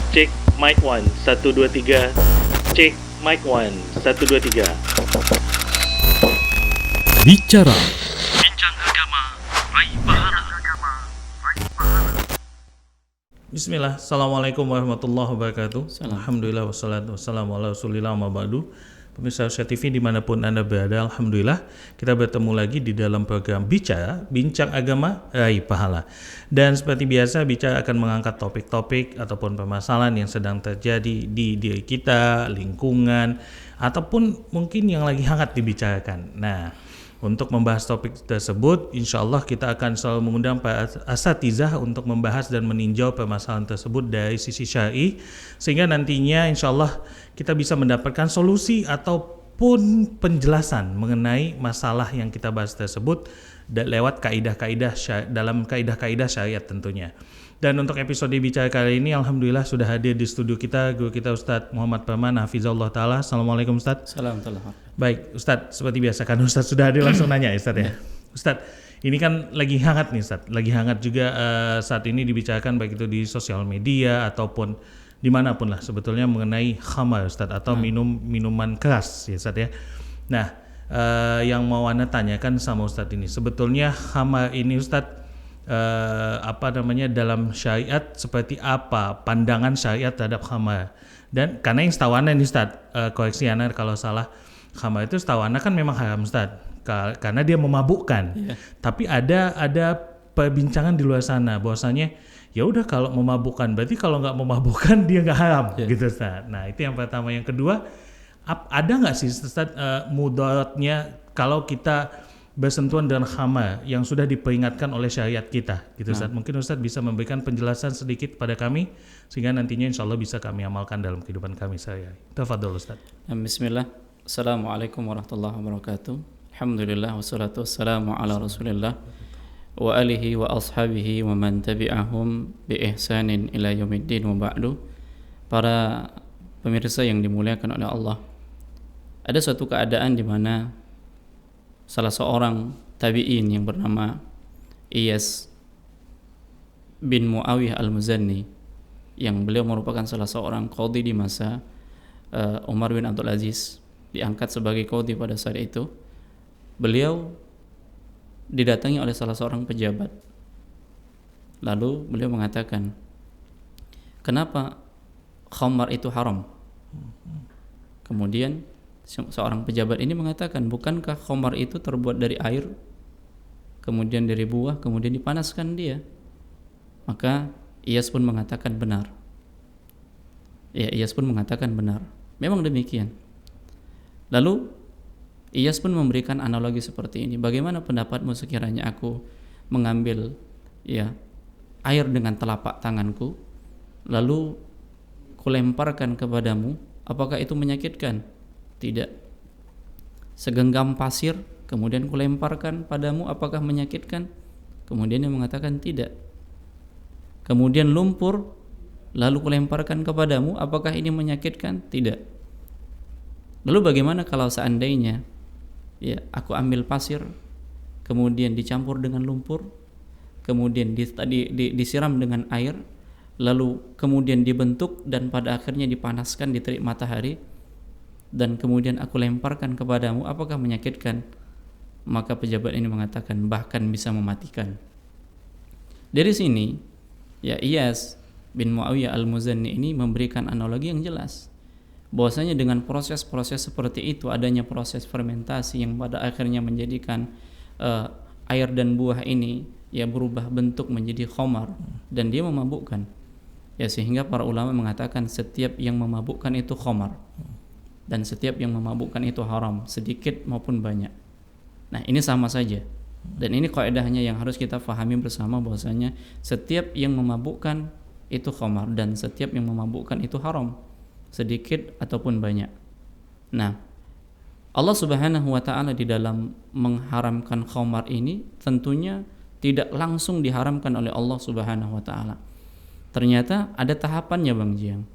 Cek mic 1, 1, 2, 3. Cek mic 1, 1, 2, 3. Bicara Bincang agama, raih pahala. Bismillah, Assalamualaikum warahmatullahi wabarakatuh. Salam. Alhamdulillah wassalatu wassalamu ala rasulillah ma ba'du. Pemirsa Rusia TV dimanapun Anda berada, Alhamdulillah kita bertemu lagi di dalam program Bicara, Bincang Agama, Raih Pahala. Dan seperti biasa, Bicara akan mengangkat topik-topik ataupun permasalahan yang sedang terjadi di diri kita, lingkungan, ataupun mungkin yang lagi hangat dibicarakan. Nah, untuk membahas topik tersebut, insya Allah kita akan selalu mengundang para asatizah untuk membahas dan meninjau permasalahan tersebut dari sisi syar'i, sehingga nantinya insya Allah kita bisa mendapatkan solusi ataupun penjelasan mengenai masalah yang kita bahas tersebut lewat dalam kaidah-kaidah syariat tentunya. Dan untuk episode Bicara kali ini, Alhamdulillah sudah hadir di studio kita guru kita Ustadz Muhammad Parman Hafizahullah Ta'ala. Assalamualaikum Ustadz. Salam. Baik, Ustadz, seperti biasa kan Ustadz sudah hadir, langsung nanya ya Ustadz ya. Ustadz, ini kan lagi hangat nih Ustadz, lagi hangat juga saat ini dibicarakan baik itu di sosial media ataupun dimanapun lah sebetulnya mengenai khamar Ustadz atau minuman keras ya Ustadz ya. Nah, yang mau Anda tanyakan sama Ustadz ini, sebetulnya khamar ini Ustadz dalam syariat seperti apa pandangan syariat terhadap khamar? Dan karena yang setahu Anda nih Ustadz, koreksi Anda kalau salah, khamar itu setahu Anda kan memang haram Ustadz karena dia memabukkan. Tapi ada perbincangan di luar sana bahwasanya ya udah kalau memabukkan berarti kalau nggak memabukkan dia nggak haram gitu Ustadz. Nah itu yang pertama. Yang kedua, ada nggak sih Ustadz mudaratnya kalau kita bersentuhan dengan khamar yang sudah diperingatkan oleh syariat kita gitu Ustadz. Mungkin Ustadz bisa memberikan penjelasan sedikit pada kami sehingga nantinya insya Allah bisa kami amalkan dalam kehidupan kami sehari-hari. Tafadhol Ustadz. Bismillah. Assalamualaikum warahmatullahi wabarakatuh. Alhamdulillah wassalatu wassalamu ala Rasulillah wa alihi wa ashabihi wa man tabi'ahum bi ihsanin ila yaumiddin wa ba'du. Para pemirsa yang dimuliakan oleh Allah, ada suatu keadaan di mana salah seorang tabi'in yang bernama Iyas bin Muawiyah al-Muzanni, yang beliau merupakan salah seorang qadhi di masa Umar bin Abdul Aziz, diangkat sebagai qadhi pada saat itu. Beliau didatangi oleh salah seorang pejabat. Lalu beliau mengatakan, kenapa khamar itu haram? Kemudian seorang pejabat ini mengatakan, bukankah khamar itu terbuat dari air, kemudian dari buah, kemudian dipanaskan dia? Maka Iyas pun mengatakan benar. Iyas pun mengatakan benar. Memang demikian. Lalu Iyas pun memberikan analogi seperti ini. Bagaimana pendapatmu sekiranya aku mengambil air dengan telapak tanganku, lalu kulemparkan kepadamu, apakah itu menyakitkan? Tidak. Segenggam pasir kemudian kulemparkan padamu, apakah menyakitkan? Kemudian dia mengatakan tidak. Kemudian lumpur lalu kulemparkan kepadamu, apakah ini menyakitkan? Tidak. Lalu bagaimana kalau seandainya aku ambil pasir kemudian dicampur dengan lumpur, kemudian disiram dengan air, lalu kemudian dibentuk dan pada akhirnya dipanaskan di terik matahari, dan kemudian aku lemparkan kepadamu, apakah menyakitkan? Maka pejabat ini mengatakan bahkan bisa mematikan. Dari sini Iyas bin Muawiyah al-Muzanni ini memberikan analogi yang jelas bahwasanya dengan proses-proses seperti itu, adanya proses fermentasi yang pada akhirnya menjadikan air dan buah ini berubah bentuk menjadi khamar dan dia memabukkan. Sehingga para ulama mengatakan setiap yang memabukkan itu khamar dan setiap yang memabukkan itu haram, sedikit maupun banyak. Nah, ini sama saja. Dan ini kaidahnya yang harus kita fahami bersama bahwasanya setiap yang memabukkan itu khamar dan setiap yang memabukkan itu haram, sedikit ataupun banyak. Nah, Allah Subhanahu wa taala di dalam mengharamkan khamar ini tentunya tidak langsung diharamkan oleh Allah Subhanahu wa taala. Ternyata ada tahapannya Bang Jiang.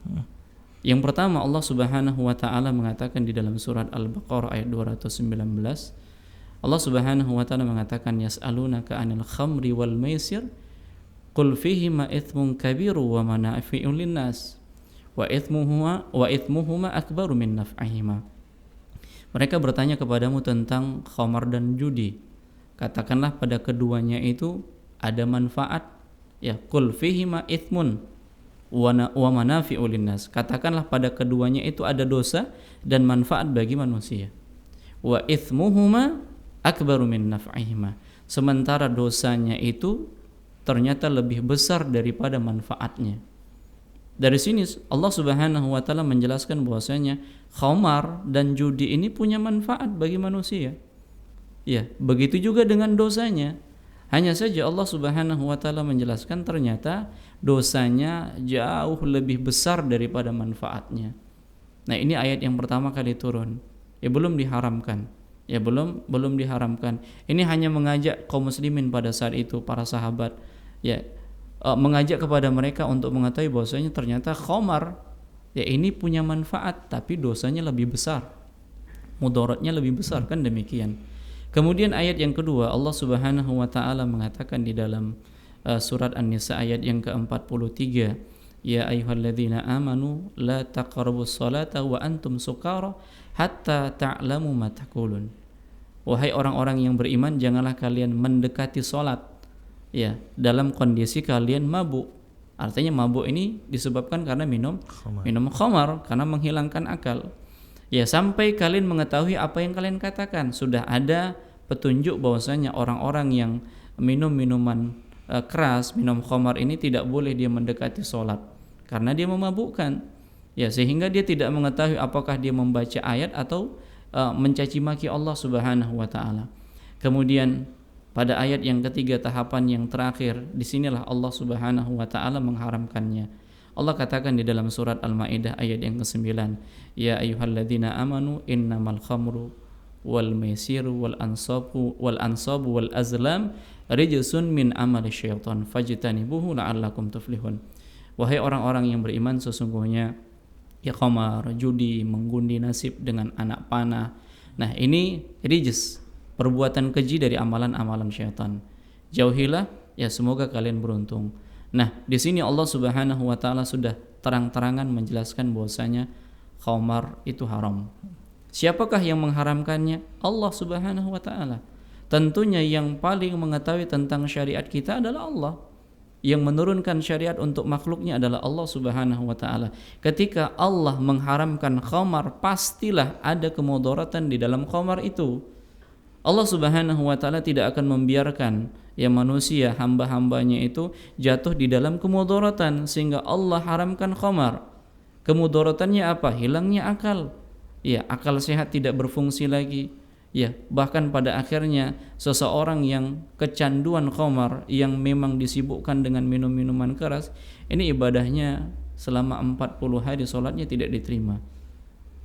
Yang pertama, Allah Subhanahu wa taala mengatakan di dalam surat Al-Baqarah ayat 219, Allah Subhanahu wa taala mengatakan, yas'alunaka 'anil khamri wal maisir qul fihima itsmun kabiru wa manafi'un linnas wa ithmuhuma akbaru min naf'ihima. Mereka bertanya kepadamu tentang khamar dan judi. Katakanlah pada keduanya itu ada manfaat. Ya, qul fihima ithmun wa manafi'u linnas. Katakanlah pada keduanya itu ada dosa dan manfaat bagi manusia. Wa ithmuhuma akbaru min naf'ihima. Sementara dosanya itu ternyata lebih besar daripada manfaatnya. Dari sini Allah Subhanahu wa taala menjelaskan bahwasanya khamar dan judi ini punya manfaat bagi manusia. Ya, begitu juga dengan dosanya. Hanya saja Allah Subhanahu wa taala menjelaskan ternyata dosanya jauh lebih besar daripada manfaatnya. Nah, ini ayat yang pertama kali turun. Ya, belum diharamkan. Ya, belum diharamkan. Ini hanya mengajak kaum muslimin pada saat itu, para sahabat, ya, mengajak kepada mereka untuk mengetahui bahwasanya ternyata khamar ya ini punya manfaat tapi dosanya lebih besar, mudaratnya lebih besar, kan demikian. Kemudian ayat yang kedua Allah Subhanahu wa taala mengatakan di dalam surat An-Nisa ayat yang ke-43, ya ayyuhalladzina amanu la taqrabus salata wa antum sukara hatta ta'lamu ma taqulun. Wahai orang-orang yang beriman, janganlah kalian mendekati salat ya dalam kondisi kalian mabuk. Artinya mabuk ini disebabkan karena minum khamar karena menghilangkan akal. Ya, sampai kalian mengetahui apa yang kalian katakan. Sudah ada petunjuk bahwasanya orang-orang yang minum minuman keras, minum khamar ini tidak boleh dia mendekati salat karena dia memabukkan. Ya, sehingga dia tidak mengetahui apakah dia membaca ayat atau mencaci maki Allah Subhanahu wa taala. Kemudian pada ayat yang ketiga, tahapan yang terakhir, disinilah Allah Subhanahu wa taala mengharamkannya. Allah katakan di dalam surat Al-Maidah ayat yang ke-9, ya ayyuhalladzina amanu innamal khamru wal maisiru wal ansabu wal azlam rijsun min amali syaitan fajtanibuhu la'allakum tuflihun. Wahai orang-orang yang beriman, sesungguhnya ya khamar, judi, mengundi nasib dengan anak panah. Nah, ini rijs, perbuatan keji dari amalan-amalan syaitan. Jauhilah, ya semoga kalian beruntung. Nah, di sini Allah Subhanahu wa taala sudah terang-terangan menjelaskan bahwasanya khamar itu haram. Siapakah yang mengharamkannya? Allah Subhanahu wa taala. Tentunya yang paling mengetahui tentang syariat kita adalah Allah. Yang menurunkan syariat untuk makhluknya adalah Allah Subhanahu wa taala. Ketika Allah mengharamkan khamar, pastilah ada kemudaratan di dalam khamar itu. Allah Subhanahu wa taala tidak akan membiarkan ya manusia, hamba-hambanya itu jatuh di dalam kemudaratan sehingga Allah haramkan khamar. Kemudaratannya apa? Hilangnya akal. Ya, akal sehat tidak berfungsi lagi. Ya, bahkan pada akhirnya seseorang yang kecanduan khamar, yang memang disibukkan dengan minum-minuman keras, ini ibadahnya selama 40 hari salatnya tidak diterima.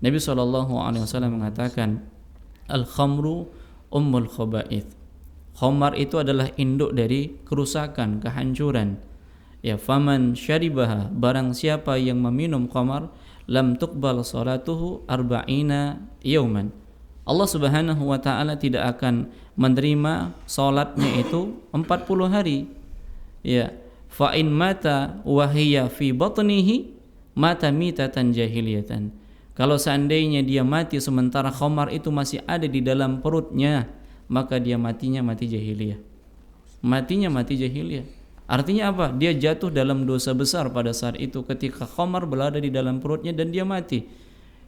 Nabi SAW mengatakan, al-khamru ummul khaba'ith. Khamar itu adalah induk dari kerusakan, kehancuran. Ya, faman syaribaha, barang siapa yang meminum khamar, lam tuqbal salatuhu arba'ina yauman. Allah Subhanahu wa taala tidak akan menerima salatnya itu 40 hari. Ya, fa in mata wa hiya fi batnihi mata mitatan jahiliyatan. Kalau seandainya dia mati sementara khamar itu masih ada di dalam perutnya, maka dia matinya mati jahiliyah. Matinya mati jahiliyah. Artinya apa? Dia jatuh dalam dosa besar pada saat itu ketika khamar berada di dalam perutnya dan dia mati.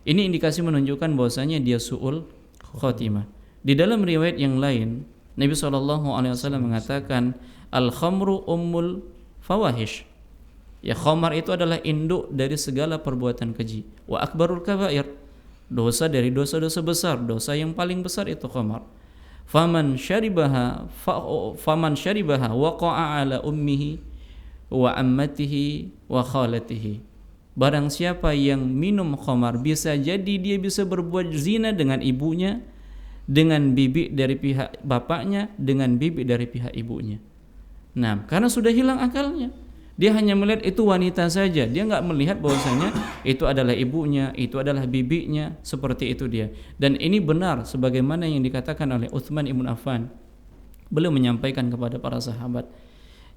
Ini indikasi menunjukkan bahwasanya dia su'ul khotimah. Di dalam riwayat yang lain, Nabi SAW mengatakan, al-khamru ummul fawahish. Ya, khamar itu adalah induk dari segala perbuatan keji. Wa akbarul kabair, dosa dari dosa-dosa besar, dosa yang paling besar itu khamar. Faman syaribaha waqa'a ala ummihi wa ammatihi wa khalatihi. Barang siapa yang minum khamar, bisa jadi dia bisa berbuat zina dengan ibunya, dengan bibi dari pihak bapaknya, dengan bibi dari pihak ibunya. Nah, karena sudah hilang akalnya. Dia hanya melihat itu wanita saja. Dia enggak melihat bahwasanya itu adalah ibunya, itu adalah bibinya, seperti itu dia. Dan ini benar sebagaimana yang dikatakan oleh Utsman ibn Affan. Beliau menyampaikan kepada para sahabat,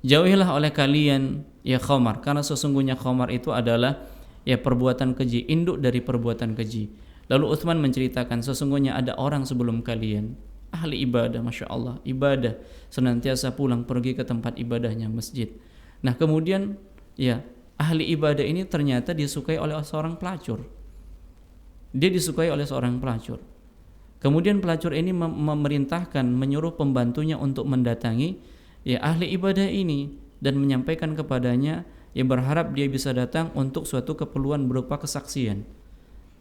jauhilah oleh kalian ya khamar, karena sesungguhnya khamar itu adalah ya perbuatan keji, induk dari perbuatan keji. Lalu Utsman menceritakan, sesungguhnya ada orang sebelum kalian, ahli ibadah, Masya Allah, ibadah, senantiasa pulang pergi ke tempat ibadahnya, masjid. Nah kemudian ya ahli ibadah ini ternyata disukai oleh seorang pelacur. Dia disukai oleh seorang pelacur. Kemudian pelacur ini memerintahkan, menyuruh pembantunya untuk mendatangi ya ahli ibadah ini dan menyampaikan kepadanya, ya berharap dia bisa datang untuk suatu keperluan berupa kesaksian.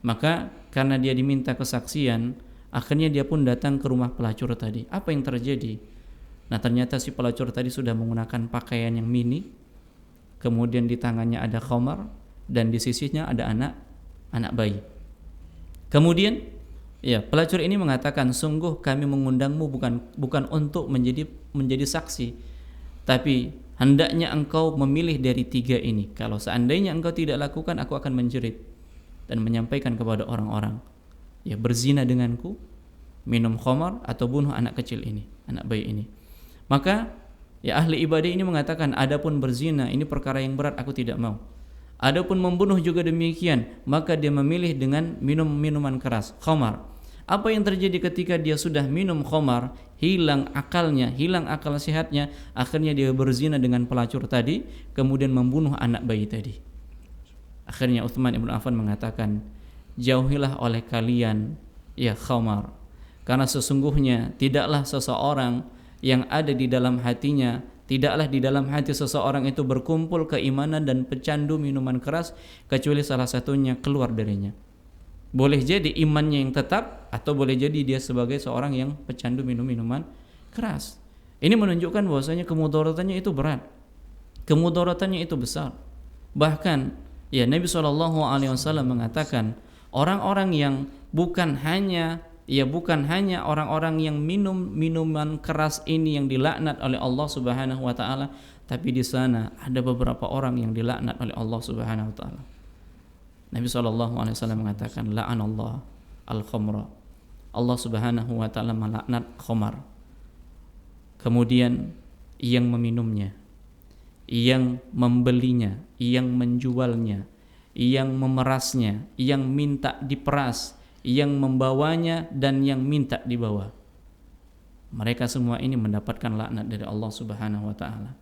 Maka karena dia diminta kesaksian, akhirnya dia pun datang ke rumah pelacur tadi. Apa yang terjadi? Nah ternyata si pelacur tadi sudah menggunakan pakaian yang mini, kemudian di tangannya ada khamar dan di sisinya ada anak bayi. Kemudian ya pelacur ini mengatakan, sungguh kami mengundangmu bukan untuk menjadi saksi, tapi hendaknya engkau memilih dari 3 ini. Kalau seandainya engkau tidak lakukan, aku akan menjerit dan menyampaikan kepada orang-orang, ya berzina denganku, minum khamar, atau bunuh anak kecil ini, anak bayi ini. Maka ya ahli ibadah ini mengatakan, adapun berzina ini perkara yang berat, aku tidak mau. Adapun membunuh juga demikian. Maka dia memilih dengan minum minuman keras, khamar. Apa yang terjadi ketika dia sudah minum khamar? Hilang akalnya, hilang akal sehatnya. Akhirnya dia berzina dengan pelacur tadi, kemudian membunuh anak bayi tadi. Akhirnya Utsman ibn Affan mengatakan, jauhilah oleh kalian ya khamar, karena sesungguhnya tidaklah seseorang yang ada di dalam hatinya, tidaklah di dalam hati seseorang itu berkumpul keimanan dan pecandu minuman keras, kecuali salah satunya keluar darinya. Boleh jadi imannya yang tetap, atau boleh jadi dia sebagai seorang yang pecandu minuman keras. Ini menunjukkan bahwasanya kemudaratannya itu berat, kemudaratannya itu besar. Bahkan ya Nabi SAW mengatakan, orang-orang yang bukan hanya orang-orang yang minum minuman keras ini yang dilaknat oleh Allah Subhanahu wa taala, tapi di sana ada beberapa orang yang dilaknat oleh Allah Subhanahu wa taala. Nabi SAW mengatakan, la'anallah al-khamra. Allah Subhanahu wa taala melaknat khamar. Kemudian yang meminumnya, yang membelinya, yang menjualnya, yang memerasnya, yang minta diperas, yang membawanya, dan yang minta dibawa. Mereka semua ini mendapatkan laknat dari Allah Subhanahu wa taala.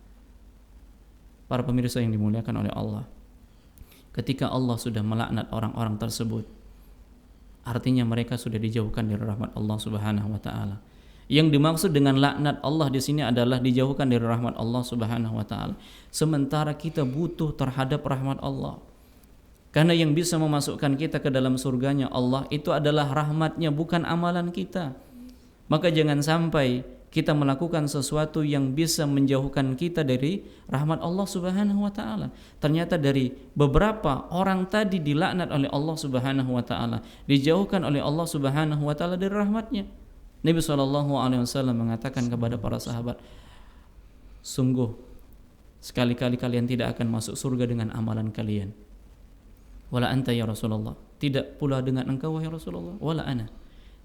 Para pemirsa yang dimuliakan oleh Allah, ketika Allah sudah melaknat orang-orang tersebut, artinya mereka sudah dijauhkan dari rahmat Allah Subhanahu wa taala. Yang dimaksud dengan laknat Allah di sini adalah dijauhkan dari rahmat Allah Subhanahu wa taala. Sementara kita butuh terhadap rahmat Allah. Karena yang bisa memasukkan kita ke dalam surganya Allah itu adalah rahmatnya, bukan amalan kita. Maka jangan sampai kita melakukan sesuatu yang bisa menjauhkan kita dari rahmat Allah Subhanahu wa taala. Ternyata dari beberapa orang tadi dilaknat oleh Allah Subhanahu wa taala, dijauhkan oleh Allah Subhanahu wa taala dari rahmatnya. Nabi SAW mengatakan kepada para sahabat, sungguh sekali-kali kalian tidak akan masuk surga dengan amalan kalian. Wala anta ya Rasulullah, tidak pula dengan engkau wahai Rasulullah. Wala ana,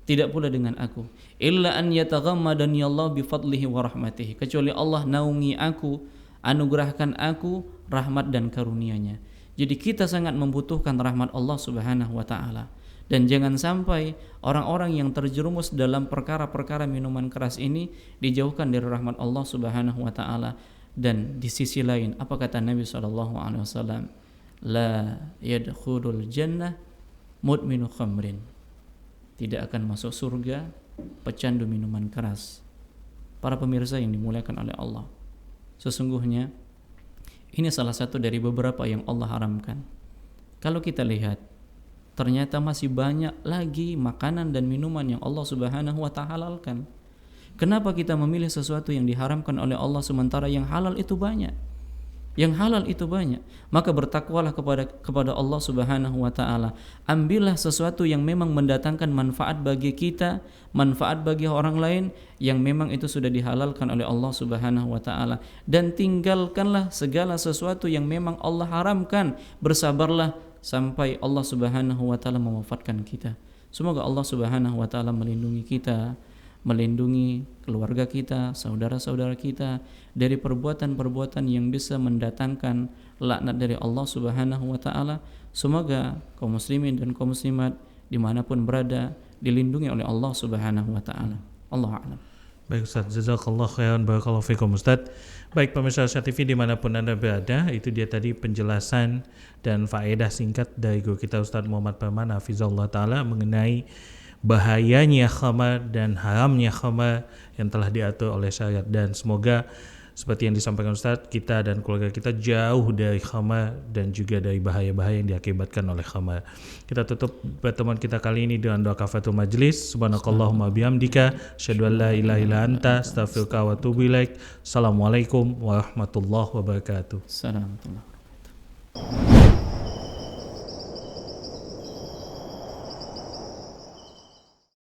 tidak pula dengan aku. Illa an yataghammadani Allah bi fadlihi wa rahmatihi, kecuali Allah naungi aku, anugerahkan aku rahmat dan karunia-Nya. Jadi kita sangat membutuhkan rahmat Allah Subhanahu wa taala. Dan jangan sampai orang-orang yang terjerumus dalam perkara-perkara minuman keras ini dijauhkan dari rahmat Allah Subhanahu wa taala. Dan di sisi lain, apa kata Nabi SAW? La yadkhulul jannah mudminu khamrin, tidak akan masuk surga pecandu minuman keras. Para pemirsa yang dimuliakan oleh Allah, sesungguhnya ini salah satu dari beberapa yang Allah haramkan. Kalau kita lihat, ternyata masih banyak lagi makanan dan minuman yang Allah Subhanahu wa ta'ala halalkan. Kenapa kita memilih sesuatu yang diharamkan oleh Allah sementara yang halal itu banyak? Yang halal itu banyak. Maka bertakwalah kepada Allah Subhanahu wa taala. Ambillah sesuatu yang memang mendatangkan manfaat bagi kita, manfaat bagi orang lain, yang memang itu sudah dihalalkan oleh Allah Subhanahu wa taala, dan tinggalkanlah segala sesuatu yang memang Allah haramkan. Bersabarlah sampai Allah Subhanahu wa taala mewafatkan kita. Semoga Allah Subhanahu wa taala melindungi kita, melindungi keluarga kita, saudara-saudara kita dari perbuatan-perbuatan yang bisa mendatangkan laknat dari Allah Subhanahu wa taala. Semoga kaum muslimin dan kaum muslimat dimanapun berada dilindungi oleh Allah Subhanahu wa taala. Allahu a'lam. Baik Ustaz, jazakallah khairan, barakallahu fikum Ustaz. Baik pemirsa Syah TV dimanapun Anda berada, itu dia tadi penjelasan dan faedah singkat dari guru kita Ustaz Muhammad Parman hafizahullah ta'ala mengenai bahayanya khamar dan haramnya khamar yang telah diatur oleh syariat. Dan semoga seperti yang disampaikan Ustaz, kita dan keluarga kita jauh dari khamar dan juga dari bahaya-bahaya yang diakibatkan oleh khamar. Kita tutup pertemuan kita kali ini dengan doa kafaratul majlis. Subhanakallahumma bihamdika, asyhadu an la ilaha illa anta, astaghfiruka wa atubu ilaik. Assalamualaikum warahmatullahi wabarakatuh. Assalamualaikum warahmatullahi wabarakatuh.